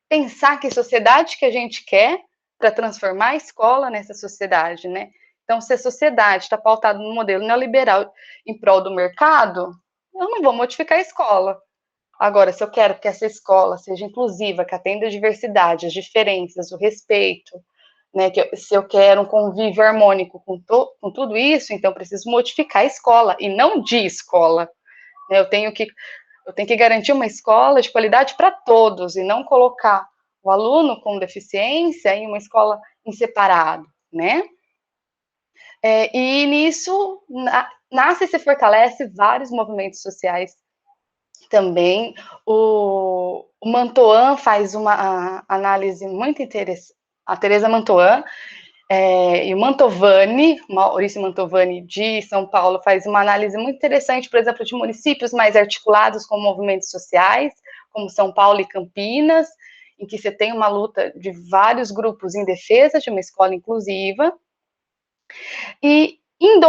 pensar que sociedade que a gente quer para transformar a escola nessa sociedade, né. Então, se a sociedade está pautada no modelo neoliberal em prol do mercado, eu não vou modificar a escola. Agora, se eu quero que essa escola seja inclusiva, que atenda a diversidade, as diferenças, o respeito, né, se eu quero um convívio harmônico com tudo isso, então eu preciso modificar a escola, e não de escola. Né, eu tenho que garantir uma escola de qualidade para todos, e não colocar o aluno com deficiência em uma escola em separado, né? E nisso nasce e se fortalece vários movimentos sociais também. O Mantoan faz uma análise muito interessante, a Teresa Mantoan, e o Mantovani, Maurício Mantovani, de São Paulo, faz uma análise muito interessante, por exemplo, de municípios mais articulados com movimentos sociais, como São Paulo e Campinas, em que você tem uma luta de vários grupos em defesa de uma escola inclusiva. E em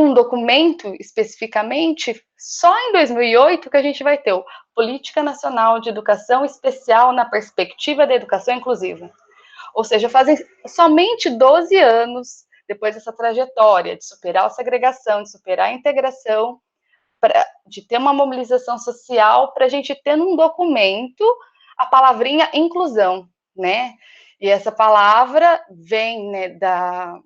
um documento, especificamente, só em 2008 que a gente vai ter o Política Nacional de Educação Especial na Perspectiva da Educação Inclusiva. Ou seja, fazem somente 12 anos depois dessa trajetória de superar a segregação, de superar a integração, de ter uma mobilização social, para a gente ter num documento a palavrinha inclusão, né? E essa palavra vem, né, da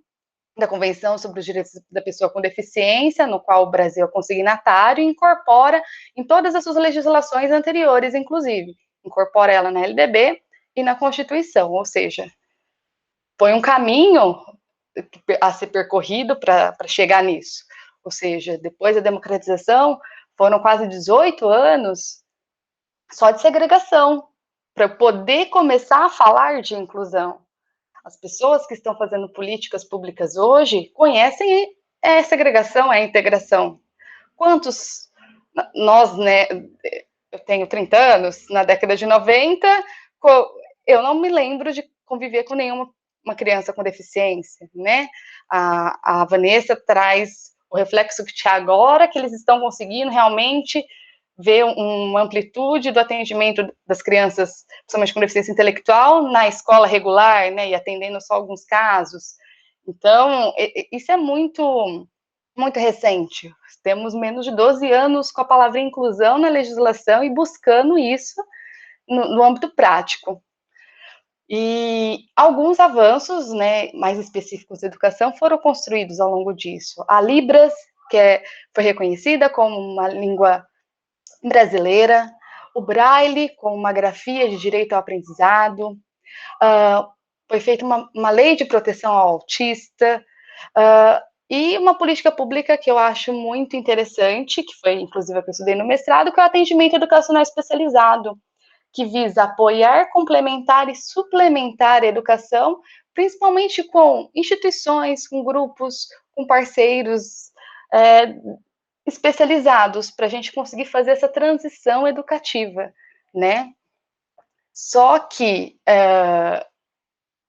Convenção sobre os Direitos da Pessoa com Deficiência, no qual o Brasil é consignatário, e incorpora em todas as suas legislações anteriores, inclusive. Incorpora ela na LDB e na Constituição, ou seja, põe um caminho a ser percorrido para chegar nisso. Ou seja, depois da democratização, foram quase 18 anos só de segregação, para poder começar a falar de inclusão. As pessoas que estão fazendo políticas públicas hoje conhecem a segregação, a integração. Quantos nós, né, eu tenho 30 anos, na década de 90, eu não me lembro de conviver com nenhuma criança com deficiência, né? A Vanessa traz o reflexo que agora que eles estão conseguindo realmente ver uma amplitude do atendimento das crianças, principalmente com deficiência intelectual, na escola regular, né, e atendendo só alguns casos. Então, isso é muito, muito recente. Temos menos de 12 anos com a palavra inclusão na legislação e buscando isso no âmbito prático. E alguns avanços, né, mais específicos da educação foram construídos ao longo disso. A Libras, que foi reconhecida como uma língua brasileira, o Braille, com uma grafia de direito ao aprendizado, foi feita uma lei de proteção ao autista, e uma política pública que eu acho muito interessante, que foi inclusive a que eu estudei no mestrado, que é o atendimento educacional especializado, que visa apoiar, complementar e suplementar a educação, principalmente com instituições, com grupos, com parceiros, especializados, para a gente conseguir fazer essa transição educativa, né? Só que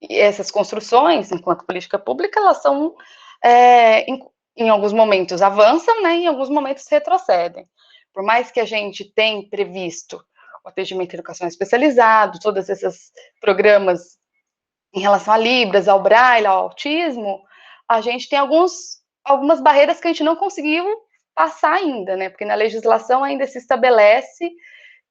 essas construções, enquanto política pública, elas são, em alguns momentos avançam, né? Em alguns momentos retrocedem. Por mais que a gente tenha previsto o atendimento educacional especializado, todos esses programas em relação a Libras, ao Braille, ao autismo, a gente tem algumas barreiras que a gente não conseguiu passar ainda, né? Porque na legislação ainda se estabelece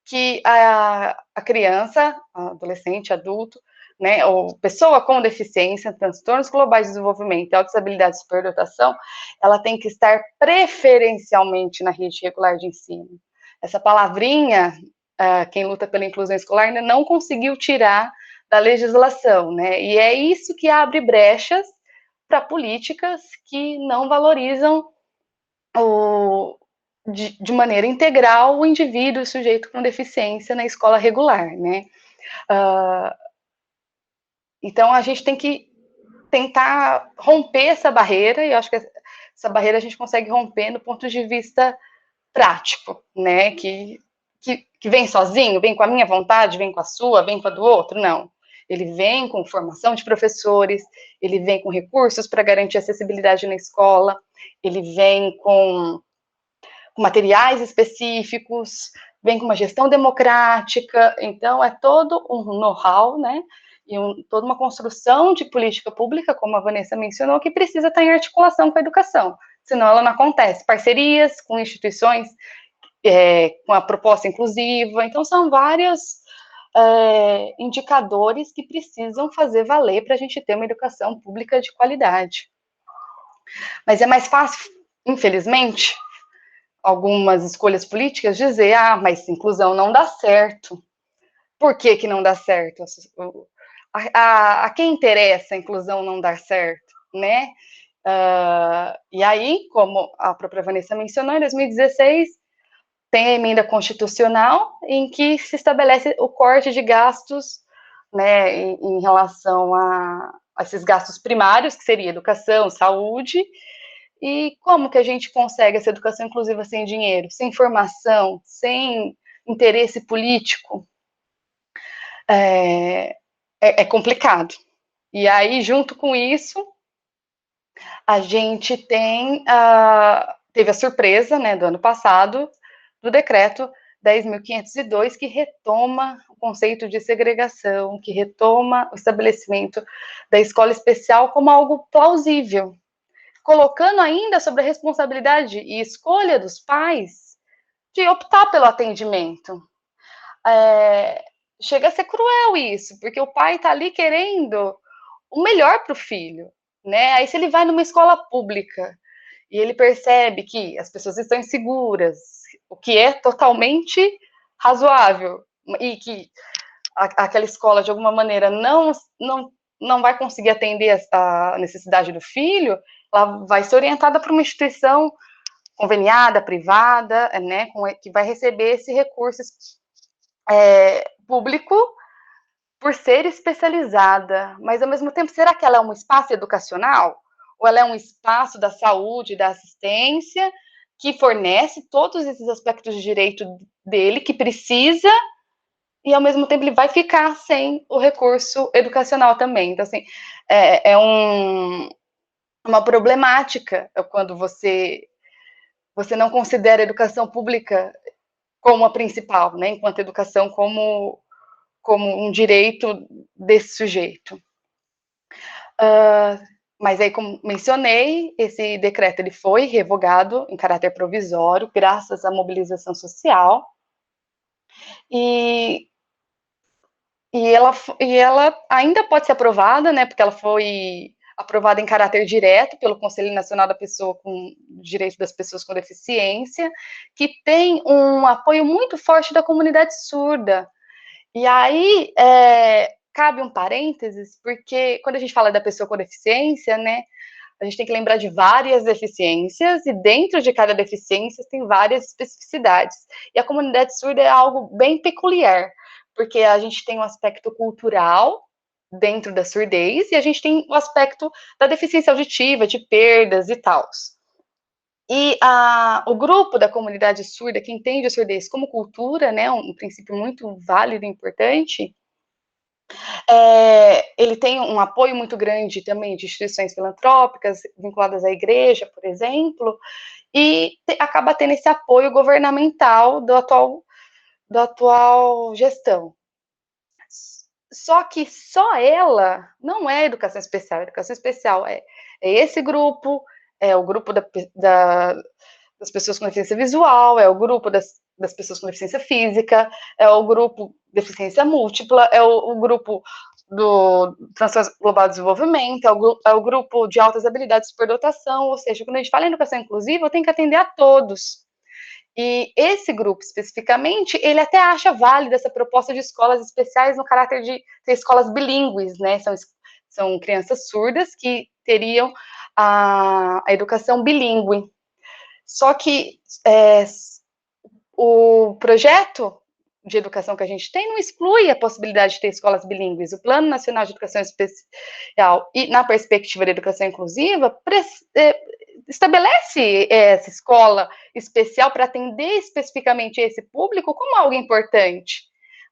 que a criança, a adolescente, adulto, né, ou pessoa com deficiência, transtornos globais de desenvolvimento, altas habilidades de superdotação, ela tem que estar preferencialmente na rede regular de ensino. Essa palavrinha, quem luta pela inclusão escolar ainda não conseguiu tirar da legislação, né? E é isso que abre brechas para políticas que não valorizam de maneira integral o indivíduo, o sujeito com deficiência na escola regular, né? Então, a gente tem que tentar romper essa barreira, e eu acho que essa barreira a gente consegue romper no ponto de vista prático, né? Que vem sozinho, vem com a minha vontade, vem com a sua, vem com a do outro, não. Ele vem com formação de professores, ele vem com recursos para garantir acessibilidade na escola, ele vem com materiais específicos, vem com uma gestão democrática, então é todo um know-how, né, e toda uma construção de política pública, como a Vanessa mencionou, que precisa estar em articulação com a educação, senão ela não acontece. Parcerias com instituições, com a proposta inclusiva, então são vários indicadores que precisam fazer valer para a gente ter uma educação pública de qualidade. Mas é mais fácil, infelizmente, algumas escolhas políticas dizer, mas inclusão não dá certo. Por que não dá certo? A quem interessa a inclusão não dar certo, né? E aí, como a própria Vanessa mencionou, em 2016, tem a emenda constitucional em que se estabelece o corte de gastos, né, em relação a esses gastos primários, que seria educação, saúde, e como que a gente consegue essa educação inclusiva sem dinheiro, sem formação, sem interesse político? É complicado. E aí, junto com isso, a gente teve a surpresa, né, do ano passado, do decreto 10.502, que retoma o conceito de segregação, que retoma o estabelecimento da escola especial como algo plausível, colocando ainda sobre a responsabilidade e escolha dos pais de optar pelo atendimento. Chega a ser cruel isso, porque o pai está ali querendo o melhor para o filho, né? Aí se ele vai numa escola pública e ele percebe que as pessoas estão inseguras, o que é totalmente razoável, e que aquela escola, de alguma maneira, não vai conseguir atender a necessidade do filho, ela vai ser orientada para uma instituição conveniada, privada, né, que vai receber esse recurso público por ser especializada. Mas, ao mesmo tempo, será que ela é um espaço educacional? Ou ela é um espaço da saúde, da assistência, que fornece todos esses aspectos de direito dele, que precisa, e, ao mesmo tempo, ele vai ficar sem o recurso educacional também. Então, assim, uma problemática quando você não considera a educação pública como a principal, né, enquanto educação como um direito desse sujeito. Mas aí, como mencionei, esse decreto ele foi revogado em caráter provisório, graças à mobilização social, e ela ainda pode ser aprovada, né, porque ela foi aprovada em caráter direto pelo Conselho Nacional da Pessoa com Direito das Pessoas com Deficiência, que tem um apoio muito forte da comunidade surda. E aí, cabe um parênteses, porque quando a gente fala da pessoa com deficiência, né, a gente tem que lembrar de várias deficiências, e dentro de cada deficiência tem várias especificidades. E a comunidade surda é algo bem peculiar, porque a gente tem um aspecto cultural dentro da surdez, e a gente tem o aspecto da deficiência auditiva, de perdas e tal. E o grupo da comunidade surda, que entende a surdez como cultura, né, um princípio muito válido e importante, ele tem um apoio muito grande também de instituições filantrópicas, vinculadas à igreja, por exemplo, e acaba tendo esse apoio governamental da atual gestão. Só que só ela não é educação especial. A educação especial é esse grupo, é o grupo das pessoas com deficiência visual, é o grupo das pessoas com deficiência física, é o grupo deficiência múltipla, é o grupo do transtorno global de desenvolvimento, é o grupo de altas habilidades de superdotação. Ou seja, quando a gente fala em educação inclusiva, tem que atender a todos. E esse grupo, especificamente, ele até acha válida essa proposta de escolas especiais no caráter de ser escolas bilíngues, né? São crianças surdas que teriam a educação bilíngue. Só que o projeto de educação que a gente tem não exclui a possibilidade de ter escolas bilíngues. O Plano Nacional de Educação Especial, e na perspectiva da educação inclusiva, estabelece essa escola especial para atender especificamente esse público como algo importante.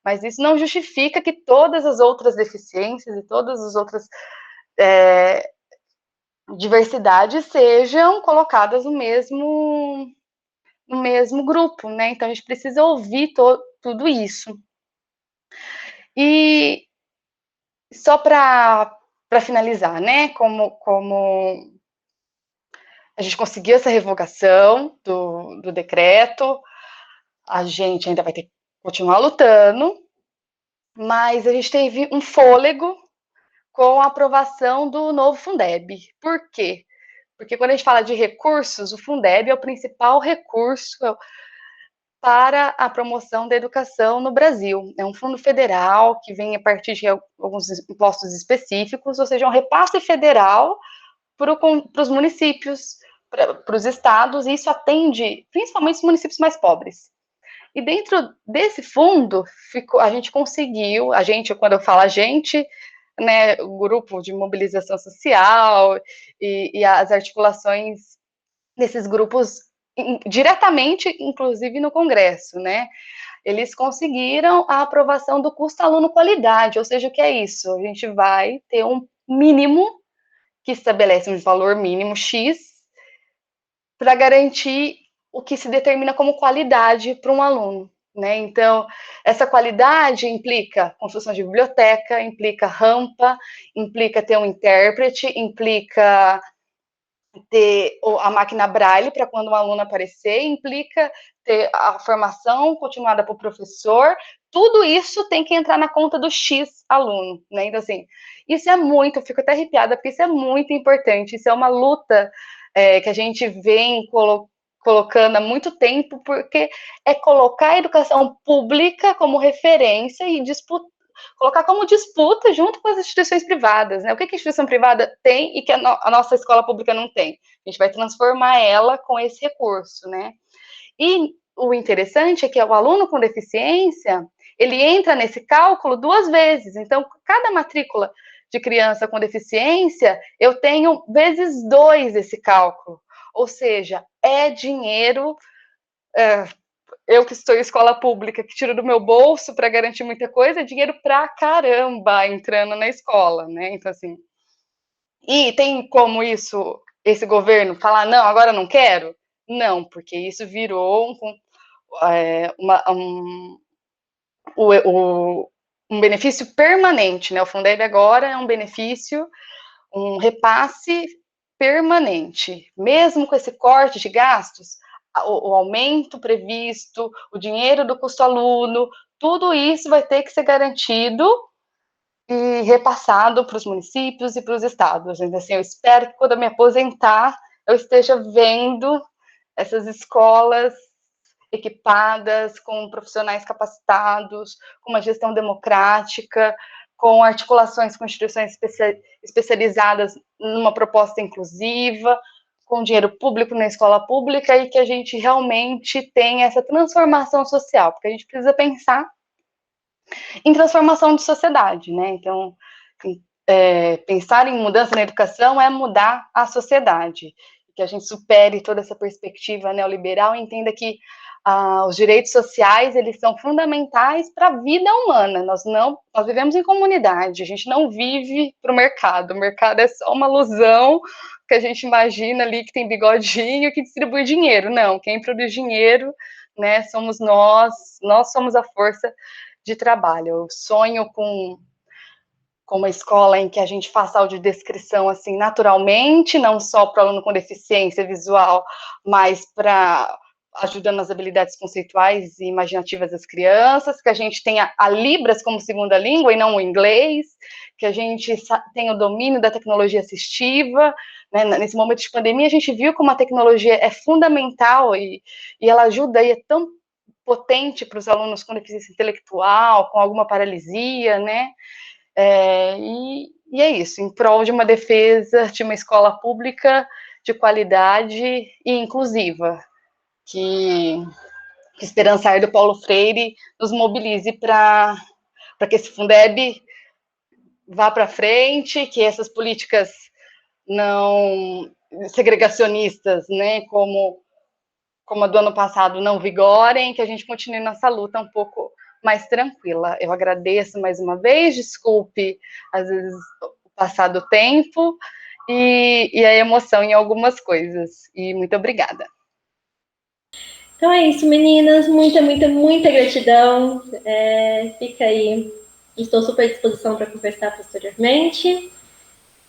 Mas isso não justifica que todas as outras deficiências e todas as outras diversidades sejam colocadas no mesmo grupo, né? Então a gente precisa ouvir tudo isso. E só para finalizar, né? Como a gente conseguiu essa revogação do decreto, a gente ainda vai ter que continuar lutando, mas a gente teve um fôlego com a aprovação do novo Fundeb. Por quê? Porque quando a gente fala de recursos, o Fundeb é o principal recurso para a promoção da educação no Brasil. É um fundo federal que vem a partir de alguns impostos específicos, ou seja, um repasse federal para os municípios, para os estados, e isso atende principalmente os municípios mais pobres. E dentro desse fundo, a gente conseguiu, quando eu falo a gente, né, o grupo de mobilização social e as articulações desses grupos diretamente, inclusive no Congresso, né? Eles conseguiram a aprovação do custo aluno qualidade, ou seja, o que é isso? A gente vai ter um mínimo que estabelece um valor mínimo X para garantir o que se determina como qualidade para um aluno, né? Então, essa qualidade implica construção de biblioteca, implica rampa, implica ter um intérprete, implica ter a máquina Braille para quando um aluno aparecer, implica ter a formação continuada para o professor, tudo isso tem que entrar na conta do X aluno, né? Então, assim, isso é muito, eu fico até arrepiada, porque isso é muito importante, isso é uma luta que a gente vem colocando há muito tempo, porque é colocar a educação pública como referência e colocar como disputa junto com as instituições privadas, né? O que a instituição privada tem e que a nossa escola pública não tem? A gente vai transformar ela com esse recurso, né? E o interessante é que o aluno com deficiência, ele entra nesse cálculo 2 vezes. Então, cada matrícula de criança com deficiência, eu tenho vezes 2 esse cálculo. Ou seja, é dinheiro... eu que estou em escola pública, que tiro do meu bolso para garantir muita coisa, é dinheiro pra caramba entrando na escola, né? Então, assim... E tem como esse governo falar, não, agora não quero? Não, porque isso virou um benefício permanente, né? O Fundeb agora é um benefício, um repasse permanente. Mesmo com esse corte de gastos, o aumento previsto, o dinheiro do custo aluno, tudo isso vai ter que ser garantido e repassado para os municípios e para os estados. Então, assim, eu espero que quando eu me aposentar, eu esteja vendo essas escolas equipadas, com profissionais capacitados, com uma gestão democrática, com articulações com instituições especializadas numa proposta inclusiva, com dinheiro público na escola pública e que a gente realmente tenha essa transformação social, porque a gente precisa pensar em transformação de sociedade, né? Então, pensar em mudança na educação é mudar a sociedade, que a gente supere toda essa perspectiva neoliberal e entenda que os direitos sociais, eles são fundamentais para a vida humana. Nós vivemos em comunidade, a gente não vive para o mercado é só uma ilusão que a gente imagina ali que tem bigodinho que distribui dinheiro. Não, quem produz dinheiro, né, somos nós somos a força de trabalho. Eu sonho com uma escola em que a gente faça audiodescrição assim naturalmente, não só para o aluno com deficiência visual, mas para ajudando nas habilidades conceituais e imaginativas das crianças, que a gente tenha a Libras como segunda língua e não o inglês, que a gente tenha o domínio da tecnologia assistiva, né? Nesse momento de pandemia a gente viu como a tecnologia é fundamental e ela ajuda e é tão potente para os alunos com deficiência intelectual, com alguma paralisia, né? E é isso, em prol de uma defesa de uma escola pública de qualidade e inclusiva, que Esperançar do Paulo Freire nos mobilize para que esse Fundeb vá para frente, que essas políticas não segregacionistas, né, como a do ano passado, não vigorem, que a gente continue nossa luta um pouco mais tranquila. Eu agradeço mais uma vez, desculpe, às vezes, o passado tempo e a emoção em algumas coisas. E muito obrigada. Então é isso, meninas. Muita, muita, muita gratidão. Fica aí. Estou super à disposição para conversar posteriormente.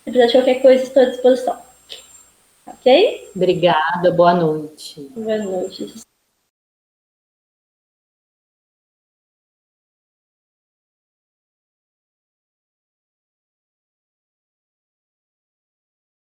Se precisar de qualquer coisa, estou à disposição. Ok? Obrigada, boa noite. Boa noite.